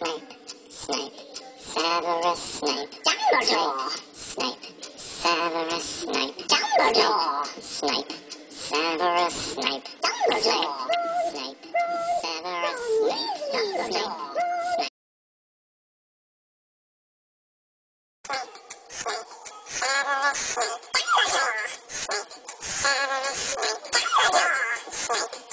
Snape, Severus Snape, Dumbledore, Snape, Severus Snape, Dumbledore, Snape, Severus Snape, Dumbledore, Snape, Severus Snape, Dumbledore. Snape,